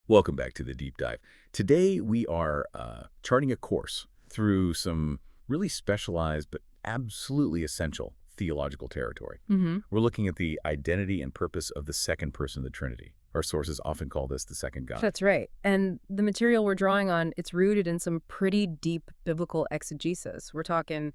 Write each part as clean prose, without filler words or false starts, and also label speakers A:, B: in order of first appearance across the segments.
A: Welcome back to the deep dive. Today we are charting a course through some really specialized but absolutely essential theological territory. We're looking at the identity and purpose of the second person of the Trinity. Our sources often call this the second God.
B: That's right. And the material we're drawing on, it's rooted in some pretty deep biblical exegesis. We're talking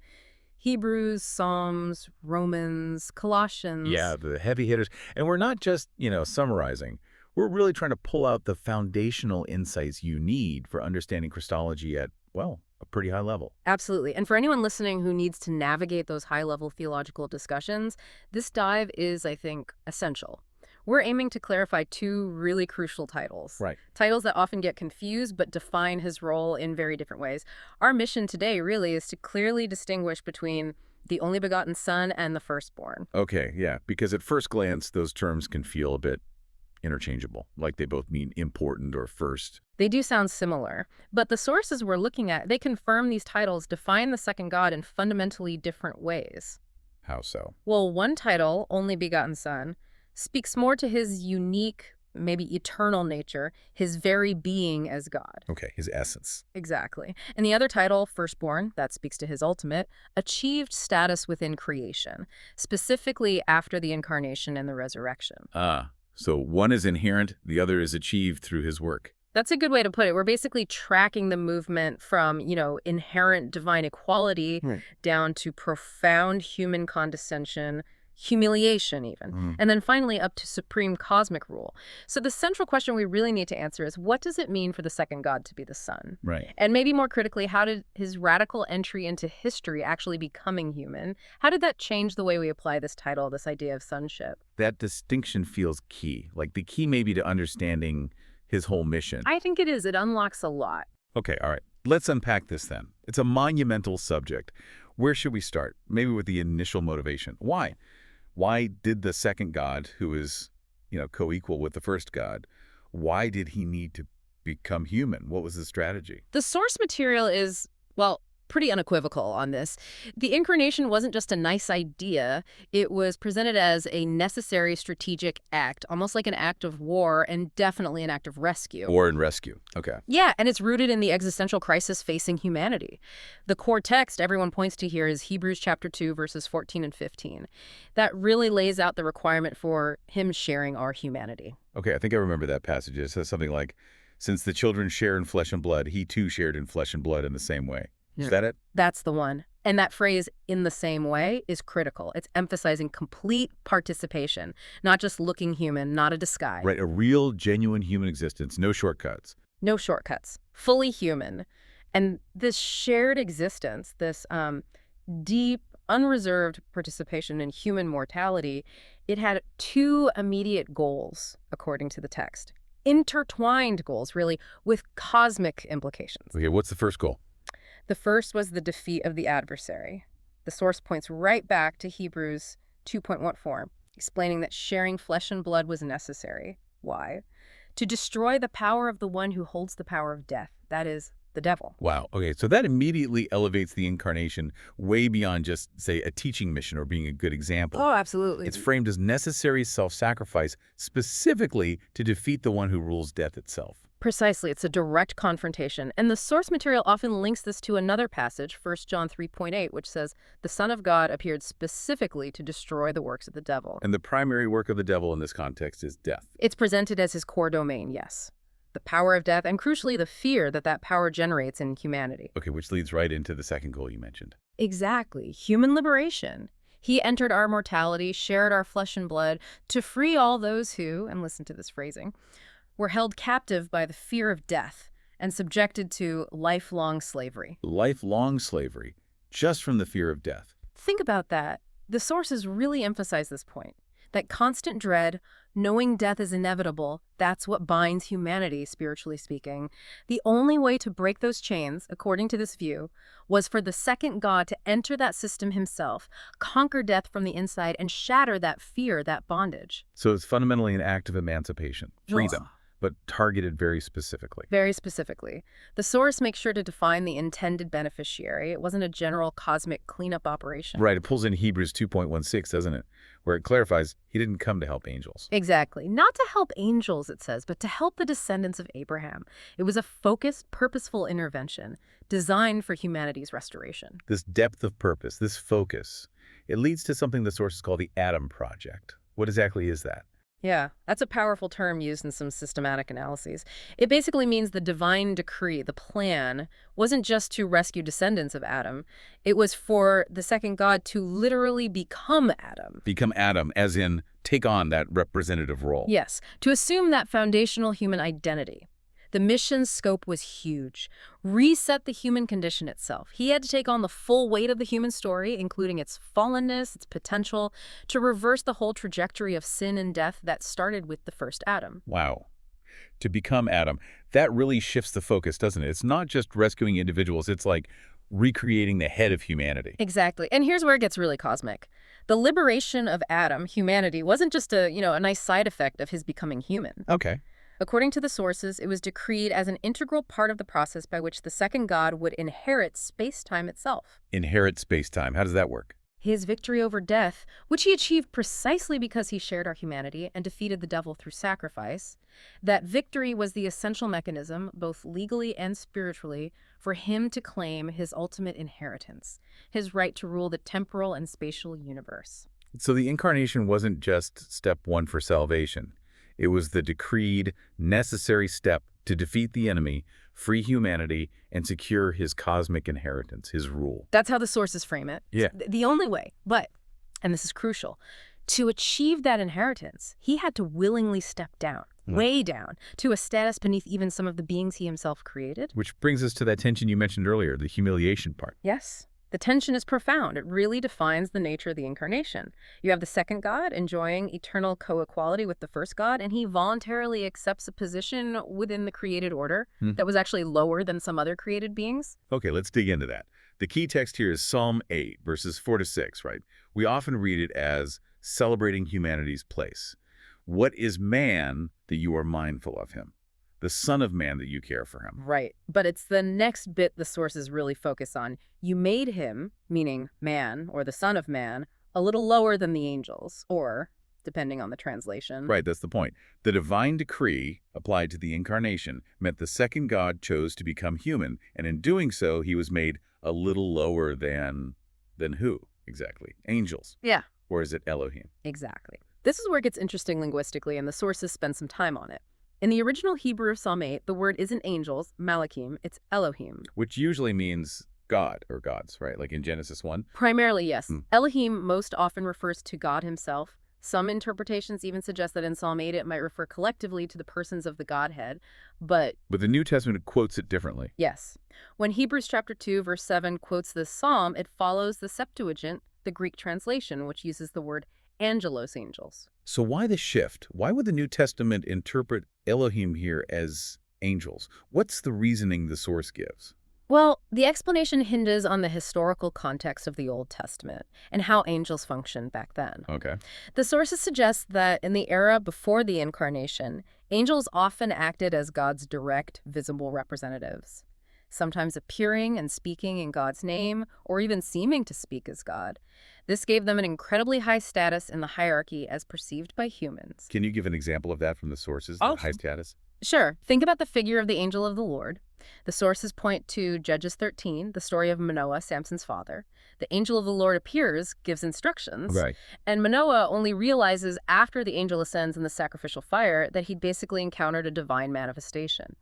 B: Hebrews, Psalms, Romans, Colossians.
A: Yeah, the heavy hitters. And we're not just, summarizing. We're really trying to pull out the foundational insights you need for understanding Christology at, well, a pretty high level.
B: Absolutely. And for anyone listening who needs to navigate those high-level theological discussions, this dive is, I think, essential. We're aiming to clarify two really crucial titles.
A: Right.
B: Titles that often get confused but define his role in very different ways. Our mission today really is to clearly distinguish between the only begotten Son and the Firstborn.
A: Okay, yeah, because at first glance, those terms can feel a bit interchangeable, like they both mean important or first.
B: They do sound similar, but the sources we're looking at, they confirm these titles define the second God in fundamentally different ways.
A: How so?
B: Well, one title, Only Begotten Son, speaks more to his unique, maybe eternal nature, his very being as God.
A: Okay, his essence.
B: Exactly. And the other title, Firstborn, that speaks to his ultimate, achieved status within creation, specifically after the incarnation and the resurrection.
A: So one is inherent, the other is achieved through his work.
B: That's a good way to put it. We're basically tracking the movement from, inherent divine equality down to profound human condescension, humiliation even, and then finally up to supreme cosmic rule. So the central question we really need to answer is, what does it mean for the second God to be the Son?
A: Right.
B: And maybe more critically, how did his radical entry into history, actually becoming human, how did that change the way we apply this title, this idea of sonship?
A: That distinction feels key, like the key maybe to understanding his whole mission.
B: I think it is. It unlocks a lot.
A: Okay, all right. Let's unpack this then. It's a monumental subject. Where should we start? Maybe with the initial motivation. Why? Why did the second God, who is, co-equal with the first God, why did he need to become human? What was the strategy?
B: The source material is, well, pretty unequivocal on this. The incarnation wasn't just a nice idea. It was presented as a necessary strategic act, almost like an act of war and definitely an act of rescue.
A: War and rescue. Okay.
B: Yeah, and it's rooted in the existential crisis facing humanity. The core text everyone points to here is Hebrews chapter 2, verses 14 and 15. That really lays out the requirement for him sharing our humanity.
A: Okay, I think I remember that passage. It says something like, since the children share in flesh and blood, he too shared in flesh and blood in the same way. Is that it?
B: That's the one. And that phrase, in the same way, is critical. It's emphasizing complete participation, not just looking human, not a disguise.
A: Right, a real, genuine human existence, no shortcuts.
B: No shortcuts. Fully human. And this shared existence, this deep, unreserved participation in human mortality, it had two immediate goals, according to the text. Intertwined goals, really, with cosmic implications.
A: Okay, what's the first goal?
B: The first was the defeat of the adversary. The source points right back to Hebrews 2.14, explaining that sharing flesh and blood was necessary. Why? To destroy the power of the one who holds the power of death, that is, the devil.
A: Wow. Okay, so that immediately elevates the incarnation way beyond just, say, a teaching mission or being a good example.
B: Oh, absolutely.
A: It's framed as necessary self-sacrifice specifically to defeat the one who rules death itself.
B: Precisely. It's a direct confrontation. And the source material often links this to another passage, 1 John 3.8, which says, the Son of God appeared specifically to destroy the works of the devil.
A: And the primary work of the devil in this context is death.
B: It's presented as his core domain, yes. The power of death, and crucially, the fear that that power generates in humanity.
A: Okay, which leads right into the second goal you mentioned.
B: Exactly. Human liberation. He entered our mortality, shared our flesh and blood, to free all those who, and listen to this phrasing, were held captive by the fear of death and subjected to lifelong slavery.
A: Lifelong slavery, just from the fear of death.
B: Think about that. The sources really emphasize this point, that constant dread, knowing death is inevitable, that's what binds humanity, spiritually speaking. The only way to break those chains, according to this view, was for the second God to enter that system himself, conquer death from the inside, and shatter that fear, that bondage.
A: So it's fundamentally an act of emancipation, freedom. but targeted very specifically.
B: Very specifically. The source makes sure to define the intended beneficiary. It wasn't a general cosmic cleanup operation.
A: Right, it pulls in Hebrews 2.16, doesn't it? Where it clarifies he didn't come to help angels.
B: Exactly. Not to help angels, it says, but to help the descendants of Abraham. It was a focused, purposeful intervention designed for humanity's restoration.
A: This depth of purpose, this focus, it leads to something the sources call the Adam Project. What exactly is that?
B: Yeah, that's a powerful term used in some systematic analyses. It basically means the divine decree, the plan, wasn't just to rescue descendants of Adam. It was for the second God to literally become Adam.
A: Become Adam, as in take on that representative role.
B: Yes, to assume that foundational human identity. The mission's scope was huge. Reset the human condition itself. He had to take on the full weight of the human story, including its fallenness, its potential, to reverse the whole trajectory of sin and death that started with the first Adam.
A: Wow. To become Adam, that really shifts the focus, doesn't it? It's not just rescuing individuals, it's like recreating the head of humanity.
B: Exactly. And here's where it gets really cosmic. The liberation of Adam, humanity, wasn't just a nice side effect of his becoming human.
A: Okay.
B: According to the sources, it was decreed as an integral part of the process by which the second God would inherit space-time itself.
A: Inherit space-time. How does that work?
B: His victory over death, which he achieved precisely because he shared our humanity and defeated the devil through sacrifice, that victory was the essential mechanism, both legally and spiritually, for him to claim his ultimate inheritance, his right to rule the temporal and spatial universe.
A: So the incarnation wasn't just step one for salvation. It was the decreed, necessary step to defeat the enemy, free humanity, and secure his cosmic inheritance, his rule.
B: That's how the sources frame it.
A: Yeah.
B: The only way. But, and this is crucial, to achieve that inheritance, he had to willingly step down, way down, to a status beneath even some of the beings he himself created.
A: Which brings us to that tension you mentioned earlier, the humiliation part.
B: Yes. The tension is profound. It really defines the nature of the incarnation. You have the second God enjoying eternal co-equality with the first God, and he voluntarily accepts a position within the created order that was actually lower than some other created beings.
A: Okay, let's dig into that. The key text here is Psalm 8, verses 4-6, right? We often read it as celebrating humanity's place. What is man that you are mindful of him? The Son of Man that you care for him.
B: Right. But it's the next bit the sources really focus on. You made him, meaning man, or the Son of Man, a little lower than the angels, or, depending on the translation.
A: Right, that's the point. The divine decree applied to the incarnation meant the second God chose to become human, and in doing so, he was made a little lower than who, exactly? Angels.
B: Yeah.
A: Or is it Elohim?
B: Exactly. This is where it gets interesting linguistically, and the sources spend some time on it. In the original Hebrew of Psalm 8, the word isn't angels, malachim, it's Elohim.
A: Which usually means God or gods, right? Like in Genesis 1.
B: Primarily, yes. Elohim most often refers to God himself. Some interpretations even suggest that in Psalm 8 it might refer collectively to the persons of the Godhead, but
A: the New Testament quotes it differently.
B: Yes. When Hebrews chapter 2, verse 7 quotes this psalm, it follows the Septuagint, the Greek translation, which uses the word angelos, angels.
A: So why the shift? Why would the New Testament interpret Elohim here as angels? What's the reasoning the source gives?
B: Well, the explanation hinges on the historical context of the Old Testament and how angels functioned back then.
A: Okay.
B: The sources suggest that in the era before the incarnation, angels often acted as God's direct, visible representatives, sometimes appearing and speaking in God's name, or even seeming to speak as God. This gave them an incredibly high status in the hierarchy as perceived by humans.
A: Can you give an example of that from the sources,
B: Oh.
A: the high status?
B: Sure. Think about the figure of the angel of the Lord. The sources point to Judges 13, the story of Manoah, Samson's father. The angel of the Lord appears, gives instructions,
A: Right.
B: and Manoah only realizes after the angel ascends in the sacrificial fire that he'd basically encountered a divine manifestation.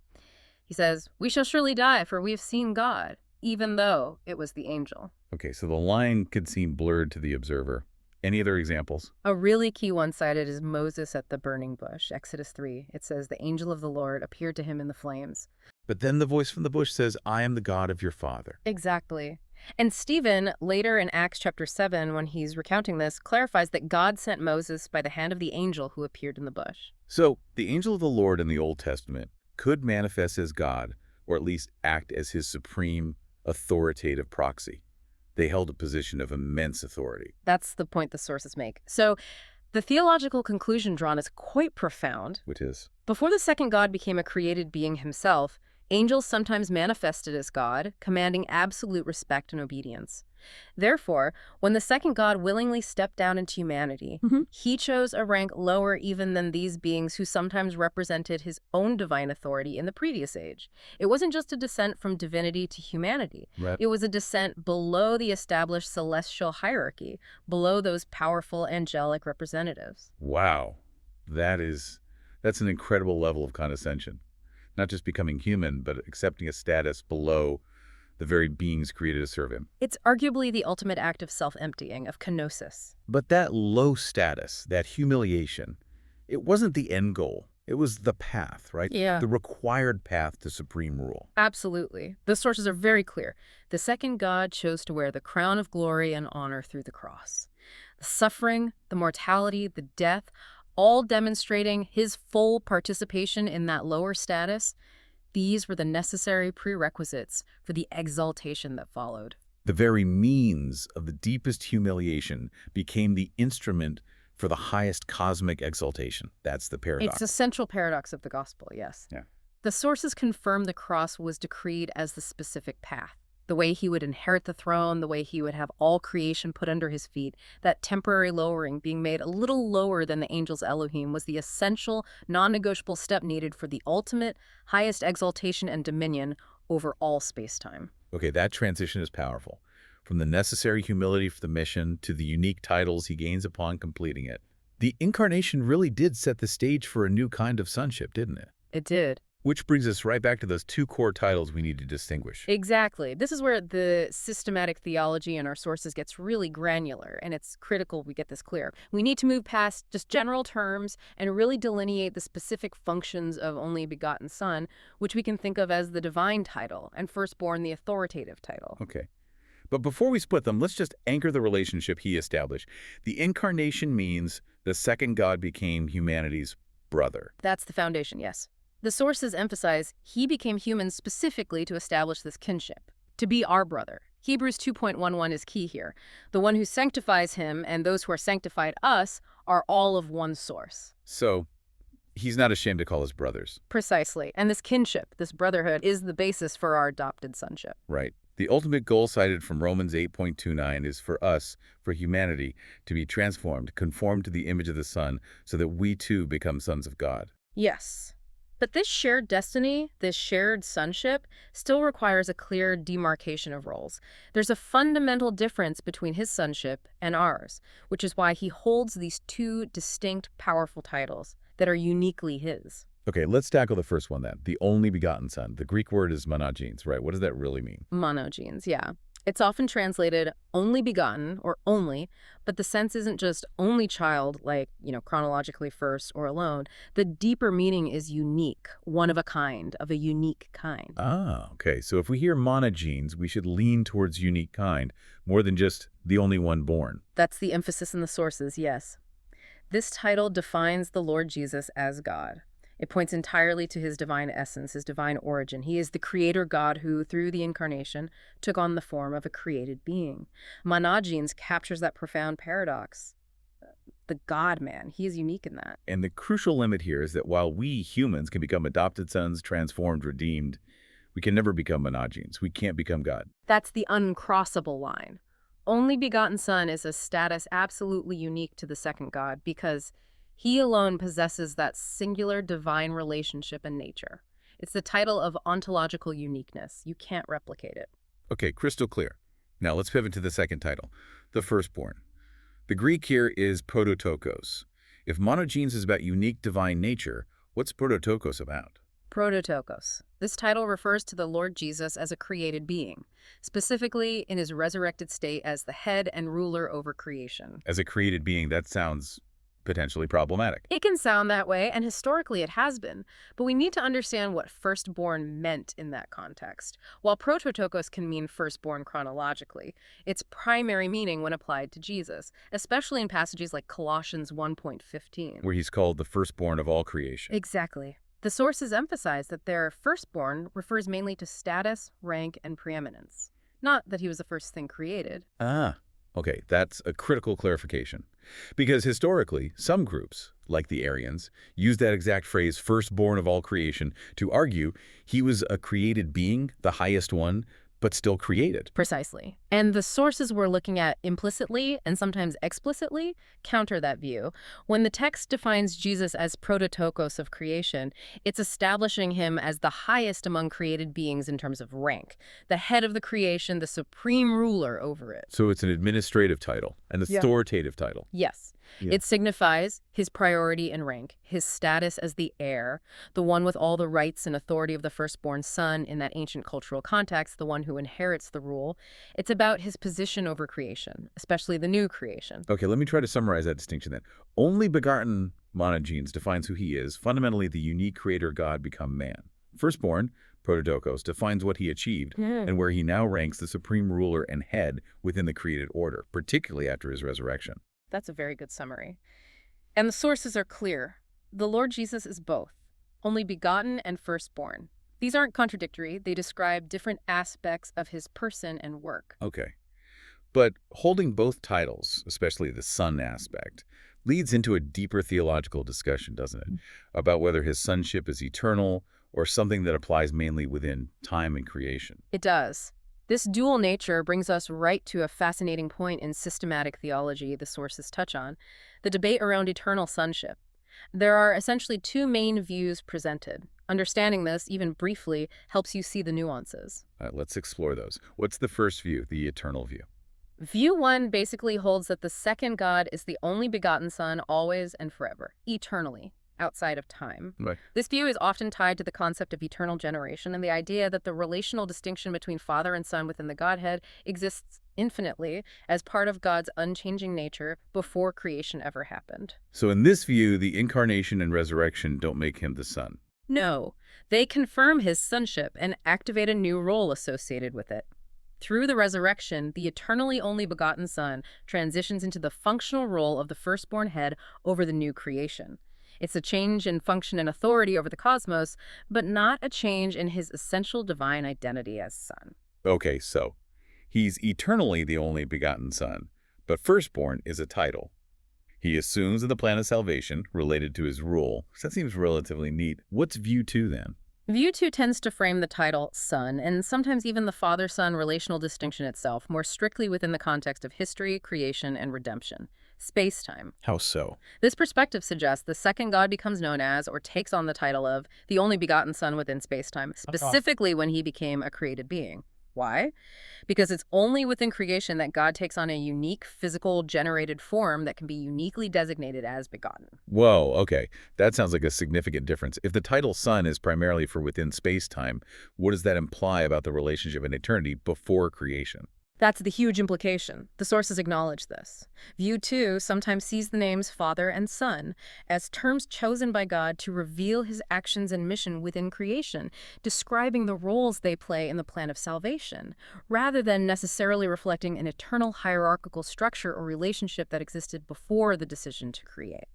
B: He says, "We shall surely die, for we have seen God," even though it was the angel.
A: Okay, so the line could seem blurred to the observer. Any other examples?
B: A really key one cited is Moses at the burning bush, Exodus 3. It says, "The angel of the Lord appeared to him in the flames."
A: But then the voice from the bush says, "I am the God of your father."
B: Exactly. And Stephen, later in Acts chapter 7, when he's recounting this, clarifies that God sent Moses by the hand of the angel who appeared in the bush.
A: So the angel of the Lord in the Old Testament could manifest as God, or at least act as his supreme authoritative proxy. They held a position of immense authority.
B: That's the point the sources make. So The theological conclusion drawn is quite profound.
A: Which is?
B: Before the second God became a created being himself, angels sometimes manifested as God, commanding absolute respect and obedience. Therefore, when the second God willingly stepped down into humanity, he chose a rank lower even than these beings who sometimes represented his own divine authority in the previous age. It wasn't just a descent from divinity to humanity.
A: Right.
B: It was a descent below the established celestial hierarchy, below those powerful angelic representatives.
A: Wow. That's an incredible level of condescension. Not just becoming human, but accepting a status below the very beings created to serve him.
B: It's arguably the ultimate act of self-emptying, of kenosis.
A: But that low status, that humiliation, it wasn't the end goal. It was the path, right?
B: Yeah.
A: The required path to supreme rule.
B: Absolutely. The sources are very clear. The second God chose to wear the crown of glory and honor through the cross. The suffering, the mortality, the death, all demonstrating his full participation in that lower status. These were the necessary prerequisites for the exaltation that followed.
A: The very means of the deepest humiliation became the instrument for the highest cosmic exaltation. That's the paradox.
B: It's a central paradox of the gospel, yes.
A: Yeah.
B: The sources confirm the cross was decreed as the specific path. The way he would inherit the throne, the way he would have all creation put under his feet, that temporary lowering, being made a little lower than the angels Elohim, was the essential, non-negotiable step needed for the ultimate, highest exaltation and dominion over all space-time.
A: Okay, that transition is powerful. From the necessary humility for the mission to the unique titles he gains upon completing it. The incarnation really did set the stage for a new kind of sonship, didn't it?
B: It did.
A: Which brings us right back to those two core titles we need to distinguish.
B: Exactly. This is where the systematic theology in our sources gets really granular, and it's critical we get this clear. We need to move past just general terms and really delineate the specific functions of only begotten Son, which we can think of as the divine title, and firstborn the authoritative title.
A: Okay. But before we split them, let's just anchor the relationship he established. The incarnation means the second God became humanity's brother.
B: That's the foundation, yes. The sources emphasize he became human specifically to establish this kinship, to be our brother. Hebrews 2.11 is key here. The one who sanctifies him and those who are sanctified us are all of one source.
A: So, he's not ashamed to call us brothers.
B: Precisely. And this kinship, this brotherhood, is the basis for our adopted sonship.
A: Right. The ultimate goal cited from Romans 8.29 is for us, for humanity, to be transformed, conformed to the image of the Son, so that we too become sons of God.
B: Yes. But this shared destiny, this shared sonship, still requires a clear demarcation of roles. There's a fundamental difference between his sonship and ours, which is why he holds these two distinct, powerful titles that are uniquely his.
A: Okay, let's tackle the first one then. The only begotten Son. The Greek word is monogenes, right? What does that really mean?
B: Monogenes, yeah. It's often translated only begotten or only, but the sense isn't just only child, like, chronologically first or alone. The deeper meaning is unique, one of a kind, of a unique kind.
A: Ah, okay. So if we hear monogenes, we should lean towards unique kind, more than just the only one born.
B: That's the emphasis in the sources, yes. This title defines the Lord Jesus as God. It points entirely to his divine essence, his divine origin. He is the creator God who, through the incarnation, took on the form of a created being. Monogenes captures that profound paradox. The God-man, he is unique in that.
A: And the crucial limit here is that while we humans can become adopted sons, transformed, redeemed, we can never become monogenes. We can't become God.
B: That's the uncrossable line. Only begotten Son is a status absolutely unique to the second God because he alone possesses that singular divine relationship and nature. It's the title of ontological uniqueness. You can't replicate it.
A: Okay, crystal clear. Now let's pivot to the second title, the firstborn. The Greek here is prototokos. If monogenes is about unique divine nature, what's prototokos about?
B: Prototokos. This title refers to the Lord Jesus as a created being, specifically in his resurrected state as the head and ruler over creation.
A: As a created being, that sounds potentially problematic.
B: It can sound that way, and historically it has been, but we need to understand what firstborn meant in that context. While prototokos can mean firstborn chronologically, its primary meaning when applied to Jesus, especially in passages like Colossians 1.15.
A: Where he's called the firstborn of all creation.
B: Exactly. The sources emphasize that their firstborn refers mainly to status, rank, and preeminence. Not that he was the first thing created.
A: Ah, Okay, that's a critical clarification. Because historically, some groups, like the Arians, used that exact phrase, firstborn of all creation, to argue he was a created being, the highest one, but still created.
B: Precisely. And the sources we're looking at implicitly and sometimes explicitly counter that view. When the text defines Jesus as prototokos of creation, it's establishing him as the highest among created beings in terms of rank, the head of the creation, the supreme ruler over it.
A: So it's an administrative title, an authoritative title.
B: Yes.
A: Yeah.
B: It signifies his priority and rank, his status as the heir, the one with all the rights and authority of the firstborn son in that ancient cultural context, the one who inherits the rule. It's about his position over creation, especially the new creation.
A: Okay, let me try to summarize that distinction then. Only begotten monogenes defines who he is, fundamentally the unique creator God become man. Firstborn, prototokos, defines what he achieved and where he now ranks the supreme ruler and head within the created order, particularly after his resurrection.
B: That's a very good summary. And the sources are clear. The Lord Jesus is both, only begotten and firstborn. These aren't contradictory. They describe different aspects of his person and work.
A: Okay. But holding both titles, especially the son aspect, leads into a deeper theological discussion, doesn't it? About whether his sonship is eternal or something that applies mainly within time and creation.
B: It does. This dual nature brings us right to a fascinating point in systematic theology the sources touch on, the debate around eternal sonship. There are essentially two main views presented. Understanding this, even briefly, helps you see the nuances.
A: Let's explore those. What's the first view, the eternal view?
B: View 1 basically holds that the second God is the only begotten Son always and forever, eternally, outside of time.
A: Right.
B: This view is often tied to the concept of eternal generation and the idea that the relational distinction between Father and Son within the Godhead exists infinitely as part of God's unchanging nature before creation ever happened.
A: So in this view, the incarnation and resurrection don't make him the Son.
B: No, they confirm his sonship and activate a new role associated with it. Through the resurrection, the eternally only begotten Son transitions into the functional role of the firstborn head over the new creation. It's a change in function and authority over the cosmos, but not a change in his essential divine identity as Son.
A: Okay, so he's eternally the only begotten Son, but firstborn is a title. He assumes in the plan of salvation related to his rule. So that seems relatively neat. What's view 2 then?
B: View 2 tends to frame the title Son, and sometimes even the father-son relational distinction itself, more strictly within the context of history, creation, and redemption. Space-time.
A: How so?
B: This perspective suggests the second God becomes known as, or takes on the title of, the only begotten Son within space-time, specifically when he became a created being. Why? Because it's only within creation that God takes on a unique physical generated form that can be uniquely designated as begotten.
A: Whoa, okay. That sounds like a significant difference. If the title Son is primarily for within space-time, what does that imply about the relationship in eternity before creation?
B: That's the huge implication. The sources acknowledge this. View 2 sometimes sees the names Father and Son as terms chosen by God to reveal his actions and mission within creation, describing the roles they play in the plan of salvation, rather than necessarily reflecting an eternal hierarchical structure or relationship that existed before the decision to create.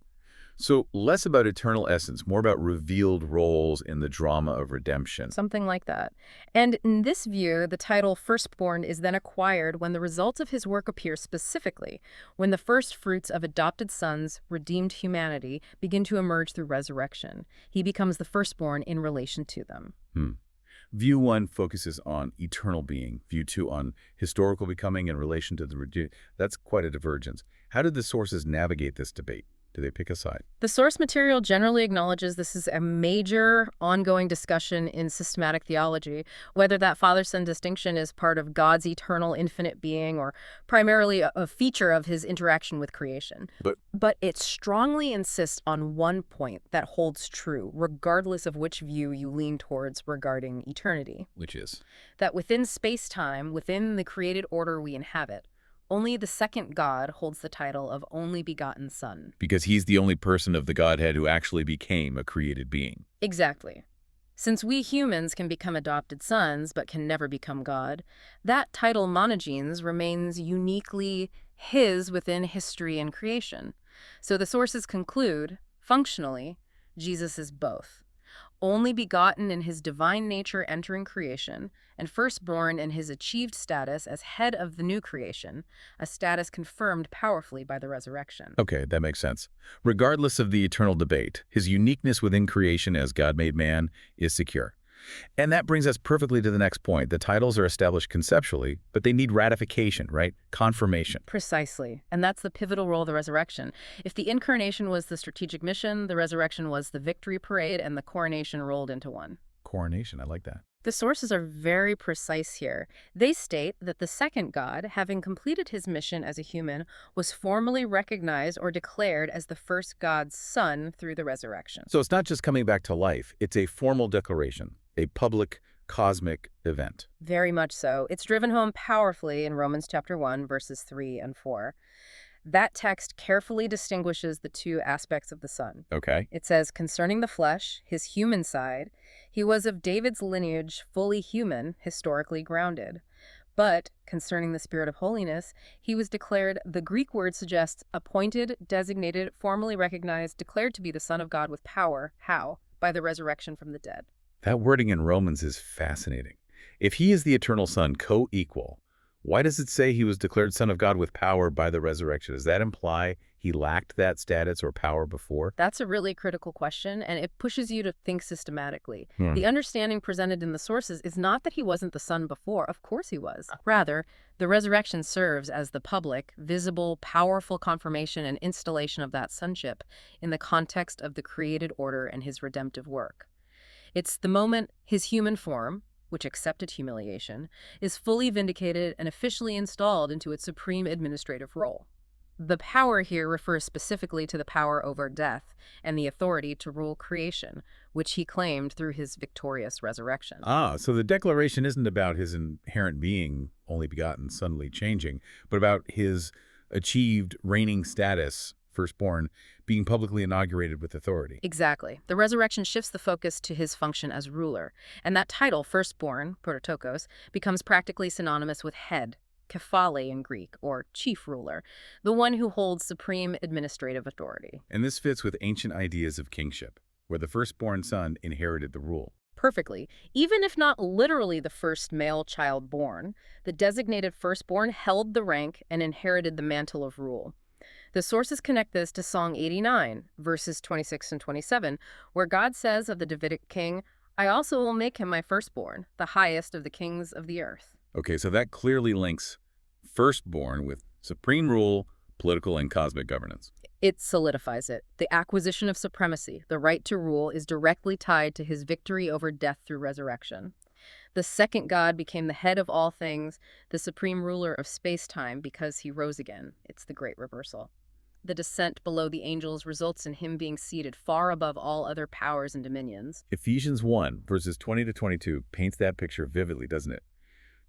A: So less about eternal essence, more about revealed roles in the drama of redemption.
B: Something like that. And in this view, the title Firstborn is then acquired when the results of his work appear specifically, when the first fruits of adopted sons, redeemed humanity, begin to emerge through resurrection. He becomes the firstborn in relation to them.
A: View 1 focuses on eternal being. View 2 on historical becoming in relation to the redeemed. That's quite a divergence. How did the sources navigate this debate? Do they pick a side?
B: The source material generally acknowledges this is a major ongoing discussion in systematic theology, whether that father-son distinction is part of God's eternal infinite being or primarily a feature of his interaction with creation. But it strongly insists on one point that holds true, regardless of which view you lean towards regarding eternity.
A: Which is?
B: That within space-time, within the created order we inhabit, only the second God holds the title of only begotten Son.
A: Because he's the only person of the Godhead who actually became a created being.
B: Exactly. Since we humans can become adopted sons but can never become God, that title monogenes remains uniquely his within history and creation. So the sources conclude, functionally, Jesus is both. only begotten in his divine nature entering creation, and firstborn in his achieved status as head of the new creation, a status confirmed powerfully by the resurrection.
A: Okay, that makes sense. Regardless of the eternal debate, his uniqueness within creation as God made man is secure. And that brings us perfectly to the next point. The titles are established conceptually, but they need ratification, right? Confirmation.
B: Precisely. And that's the pivotal role of the resurrection. If the incarnation was the strategic mission, the resurrection was the victory parade, and the coronation rolled into one.
A: Coronation, I like that.
B: The sources are very precise here. They state that the second God, having completed his mission as a human, was formally recognized or declared as the first God's son through the resurrection.
A: So it's not just coming back to life. It's a formal declaration, a public cosmic event.
B: Very much so. It's driven home powerfully in Romans chapter 1, verses 3 and 4. That text carefully distinguishes the two aspects of the Son.
A: Okay.
B: It says, concerning the flesh, his human side, he was of David's lineage, fully human, historically grounded. But concerning the Spirit of holiness, he was declared, the Greek word suggests, appointed, designated, formally recognized, declared to be the Son of God with power. How? By the resurrection from the dead.
A: That wording in Romans is fascinating. If he is the eternal Son, co-equal, why does it say he was declared Son of God with power by the resurrection? Does that imply he lacked that status or power before?
B: That's a really critical question, and it pushes you to think systematically. The understanding presented in the sources is not that he wasn't the Son before. Of course he was. Rather, the resurrection serves as the public, visible, powerful confirmation and installation of that sonship in the context of the created order and his redemptive work. It's the moment his human form, which accepted humiliation, is fully vindicated and officially installed into its supreme administrative role. The power here refers specifically to the power over death and the authority to rule creation, which he claimed through his victorious resurrection.
A: So the declaration isn't about his inherent being, only begotten, suddenly changing, but about his achieved reigning status, firstborn, being publicly inaugurated with authority.
B: Exactly. The resurrection shifts the focus to his function as ruler, and that title, firstborn, prototokos, becomes practically synonymous with head, kephale in Greek, or chief ruler, the one who holds supreme administrative authority.
A: And this fits with ancient ideas of kingship, where the firstborn son inherited the rule.
B: Perfectly. Even if not literally the first male child born, the designated firstborn held the rank and inherited the mantle of rule. The sources connect this to Psalm 89, verses 26 and 27, where God says of the Davidic king, I also will make him my firstborn, the highest of the kings of the earth.
A: Okay, so that clearly links firstborn with supreme rule, political and cosmic governance.
B: It solidifies it. The acquisition of supremacy, the right to rule, is directly tied to his victory over death through resurrection. The second God became the head of all things, the supreme ruler of space-time, because he rose again. It's the great reversal. The descent below the angels results in him being seated far above all other powers and dominions.
A: Ephesians 1, verses 20 to 22 paints that picture vividly, doesn't it?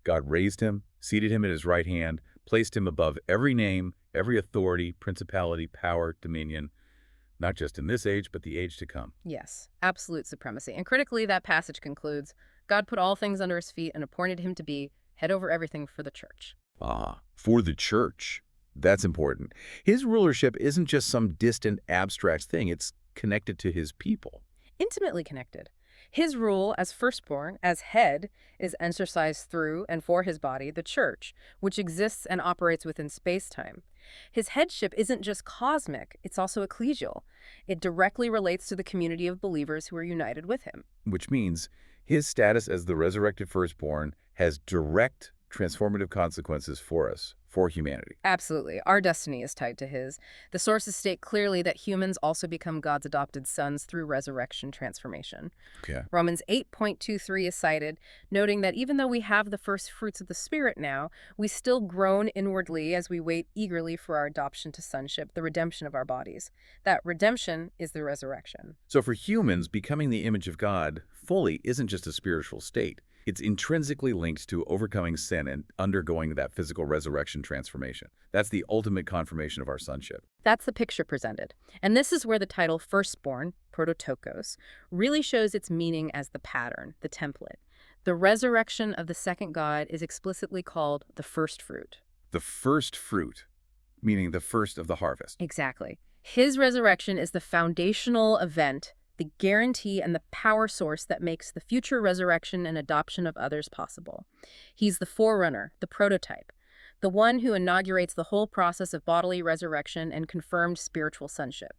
A: God raised him, seated him at his right hand, placed him above every name, every authority, principality, power, dominion, not just in this age, but the age to come.
B: Yes, absolute supremacy. And critically, that passage concludes, God put all things under his feet and appointed him to be head over everything for the church.
A: For the church. That's important. His rulership isn't just some distant, abstract thing. It's connected to his people.
B: Intimately connected. His rule as firstborn, as head, is exercised through and for his body, the church, which exists and operates within space-time. His headship isn't just cosmic, it's also ecclesial. It directly relates to the community of believers who are united with him.
A: Which means his status as the resurrected firstborn has direct transformative consequences for us, for humanity.
B: Absolutely. Our destiny is tied to his. The sources state clearly that humans also become God's adopted sons through resurrection transformation.
A: Okay.
B: Romans 8.23 is cited, noting that even though we have the first fruits of the Spirit now, we still groan inwardly as we wait eagerly for our adoption to sonship, the redemption of our bodies. That redemption is the resurrection.
A: So for humans, becoming the image of God fully isn't just a spiritual state. It's intrinsically linked to overcoming sin and undergoing that physical resurrection transformation. That's the ultimate confirmation of our sonship.
B: That's the picture presented. And this is where the title firstborn, prototokos, really shows its meaning as the pattern, the template. The resurrection of the second God is explicitly called the first fruit.
A: The first fruit, meaning the first of the harvest.
B: Exactly. His resurrection is the foundational event the guarantee and the power source that makes the future resurrection and adoption of others possible. He's the forerunner, the prototype, the one who inaugurates the whole process of bodily resurrection and confirmed spiritual sonship.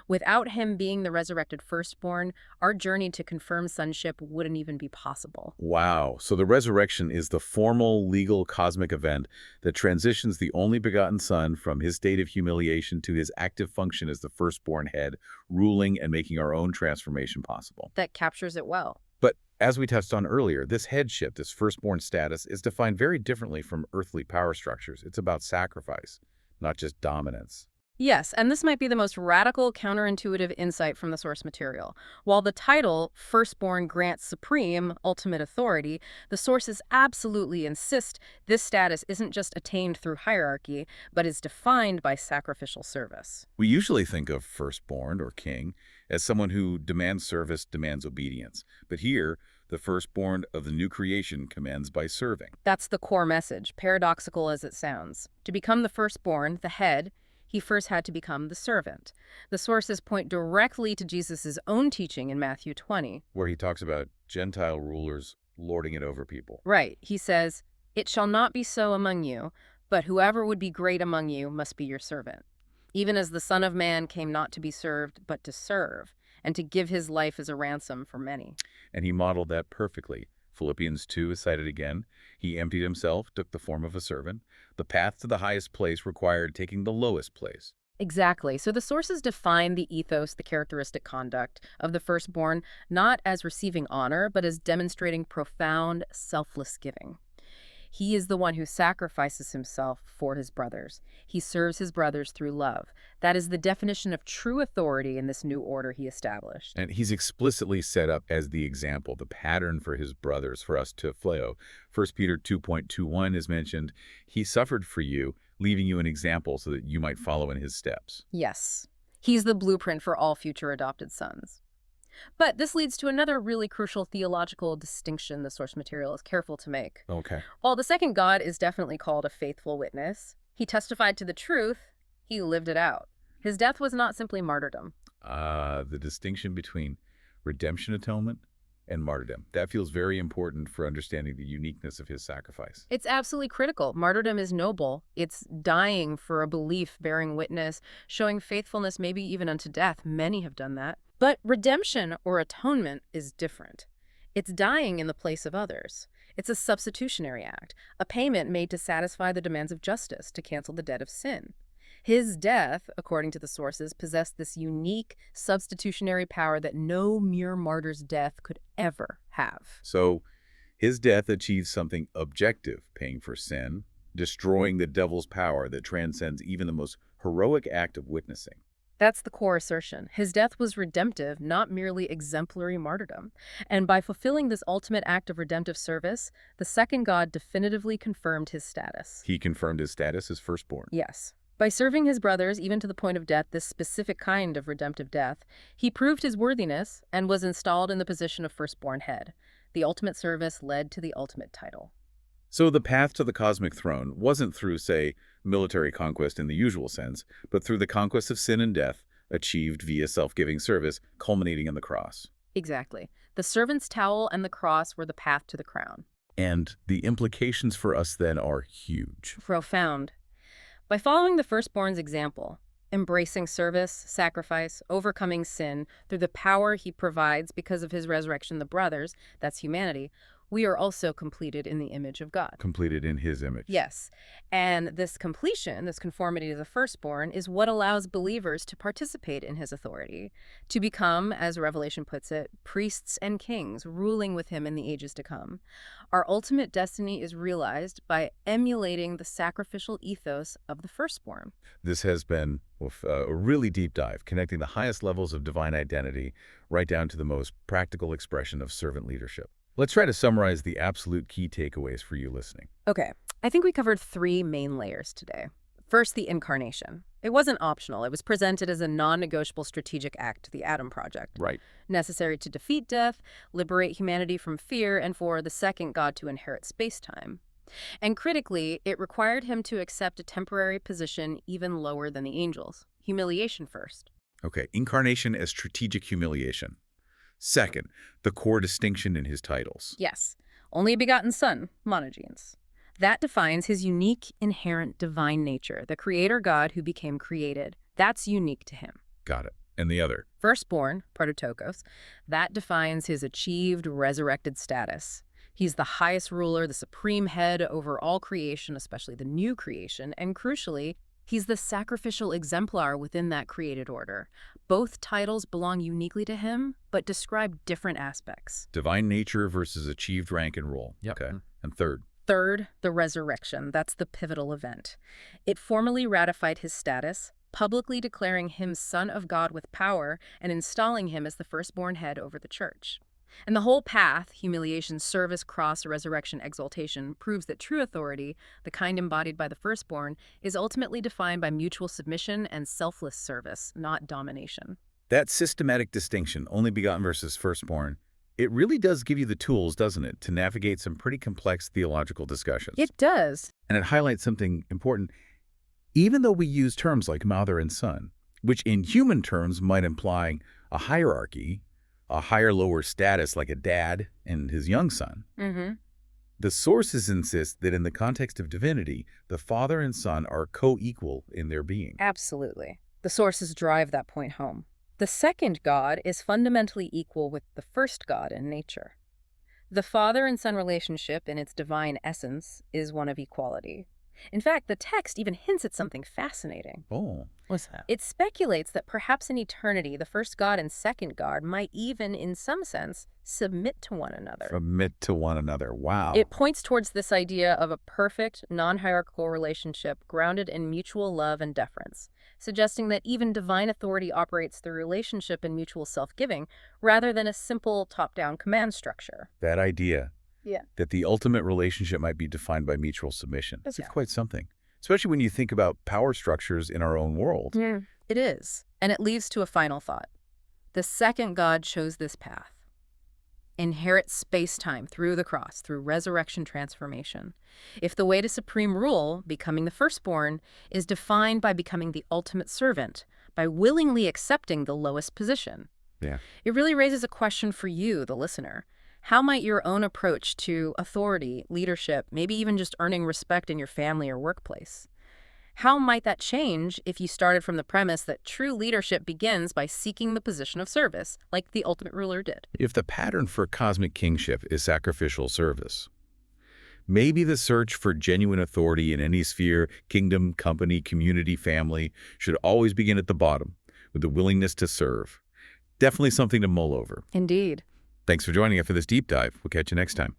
B: Without him being the resurrected firstborn, our journey to confirm sonship wouldn't even be possible.
A: Wow. So the resurrection is the formal, legal, cosmic event that transitions the only begotten Son from his state of humiliation to his active function as the firstborn head, ruling and making our own transformation possible.
B: That captures it well.
A: But as we touched on earlier, this headship, this firstborn status, is defined very differently from earthly power structures. It's about sacrifice, not just dominance.
B: Yes, and this might be the most radical, counterintuitive insight from the source material. While the title, Firstborn, grants supreme, ultimate authority, the sources absolutely insist this status isn't just attained through hierarchy, but is defined by sacrificial service.
A: We usually think of firstborn, or king, as someone who demands service, demands obedience. But here, the firstborn of the new creation commands by serving.
B: That's the core message, paradoxical as it sounds. To become the firstborn, the head, he first had to become the servant. The sources point directly to Jesus' own teaching in Matthew 20.
A: Where he talks about Gentile rulers lording it over people.
B: Right. He says, "It shall not be so among you, but whoever would be great among you must be your servant. Even as the Son of Man came not to be served, but to serve, and to give his life as a ransom for many."
A: And he modeled that perfectly. Philippians 2 is cited again. He emptied himself, took the form of a servant. The path to the highest place required taking the lowest place.
B: Exactly. So the sources define the ethos, the characteristic conduct of the firstborn, not as receiving honor, but as demonstrating profound, selfless giving. He is the one who sacrifices himself for his brothers. He serves his brothers through love. That is the definition of true authority in this new order he established.
A: And he's explicitly set up as the example, the pattern for his brothers, for us to follow. 1 Peter 2.21 is mentioned. He suffered for you, leaving you an example so that you might follow in his steps.
B: Yes, he's the blueprint for all future adopted sons. But this leads to another really crucial theological distinction the source material is careful to make.
A: Okay.
B: While the second God is definitely called a faithful witness, he testified to the truth, he lived it out. His death was not simply martyrdom.
A: The distinction between redemption atonement and martyrdom. That feels very important for understanding the uniqueness of his sacrifice.
B: It's absolutely critical. Martyrdom is noble. It's dying for a belief, bearing witness, showing faithfulness maybe even unto death. Many have done that. But redemption or atonement is different. It's dying in the place of others. It's a substitutionary act, a payment made to satisfy the demands of justice, to cancel the debt of sin. His death, according to the sources, possessed this unique substitutionary power that no mere martyr's death could ever have.
A: So his death achieves something objective, paying for sin, destroying the devil's power that transcends even the most heroic act of witnessing.
B: That's the core assertion. His death was redemptive, not merely exemplary martyrdom. And by fulfilling this ultimate act of redemptive service, the second God definitively confirmed his status.
A: He confirmed his status as firstborn.
B: Yes. By serving his brothers, even to the point of death, this specific kind of redemptive death, he proved his worthiness and was installed in the position of firstborn head. The ultimate service led to the ultimate title.
A: So the path to the cosmic throne wasn't through, say, military conquest in the usual sense, but through the conquest of sin and death, achieved via self-giving service, culminating in the cross.
B: Exactly. The servant's towel and the cross were the path to the crown.
A: And the implications for us then are huge.
B: Profound. By following the firstborn's example, embracing service, sacrifice, overcoming sin through the power he provides because of his resurrection, the brothers, that's humanity, we are also completed in the image of God.
A: Completed in his image.
B: Yes. And this completion, this conformity to the firstborn, is what allows believers to participate in his authority, to become, as Revelation puts it, priests and kings, ruling with him in the ages to come. Our ultimate destiny is realized by emulating the sacrificial ethos of the firstborn.
A: This has been a really deep dive, connecting the highest levels of divine identity right down to the most practical expression of servant leadership. Let's try to summarize the absolute key takeaways for you listening.
B: Okay, I think we covered 3 main layers today. First, the incarnation. It wasn't optional. It was presented as a non-negotiable strategic act, the Adam Project.
A: Right.
B: Necessary to defeat death, liberate humanity from fear, and for the second God to inherit space-time. And critically, it required him to accept a temporary position even lower than the angels. Humiliation first.
A: Okay, incarnation as strategic humiliation. Second, the core distinction in his titles.
B: Yes, only begotten Son, monogenes. That defines his unique, inherent divine nature, the creator God who became created. That's unique to him.
A: Got it. And the other?
B: Firstborn, prototokos, that defines his achieved resurrected status. He's the highest ruler, the supreme head over all creation, especially the new creation, and crucially, he's the sacrificial exemplar within that created order. Both titles belong uniquely to him, but describe different aspects.
A: Divine nature versus achieved rank and role.
C: Yep.
A: Okay. And third?
B: Third, the resurrection. That's the pivotal event. It formally ratified his status, publicly declaring him Son of God with power and installing him as the firstborn head over the church. And the whole path, humiliation, service, cross, resurrection, exaltation, proves that true authority, the kind embodied by the firstborn, is ultimately defined by mutual submission and selfless service, not domination.
A: That systematic distinction, only begotten versus firstborn, it really does give you the tools, doesn't it, to navigate some pretty complex theological discussions.
B: It does.
A: And it highlights something important. Even though we use terms like mother and son, which in human terms might imply a hierarchy, a higher-lower status like a dad and his young son, the sources insist that in the context of divinity, the Father and Son are co-equal in their being.
B: Absolutely. The sources drive that point home. The second God is fundamentally equal with the first God in nature. The Father and Son relationship in its divine essence is one of equality. In fact, the text even hints at something fascinating.
A: Oh.
C: What's that?
B: It speculates that perhaps in eternity, the first God and second God might even, in some sense, submit to one another.
A: Submit to one another. Wow.
B: It points towards this idea of a perfect, non-hierarchical relationship grounded in mutual love and deference, suggesting that even divine authority operates through relationship and mutual self-giving rather than a simple top-down command structure.
A: That idea.
B: Yeah.
A: That the ultimate relationship might be defined by mutual submission. That's
B: Yeah.
A: quite something. Especially when you think about power structures in our own world.
B: It is. And it leads to a final thought. The second God chose this path. Inherit space-time through the cross, through resurrection transformation. If the way to supreme rule, becoming the firstborn, is defined by becoming the ultimate servant, by willingly accepting the lowest position, it really raises a question for you, the listener. How might your own approach to authority, leadership, maybe even just earning respect in your family or workplace? How might that change if you started from the premise that true leadership begins by seeking the position of service, like the ultimate ruler did?
A: If the pattern for cosmic kingship is sacrificial service, maybe the search for genuine authority in any sphere, kingdom, company, community, family, should always begin at the bottom, with the willingness to serve. Definitely something to mull over.
B: Indeed.
A: Thanks for joining us for this deep dive. We'll catch you next time.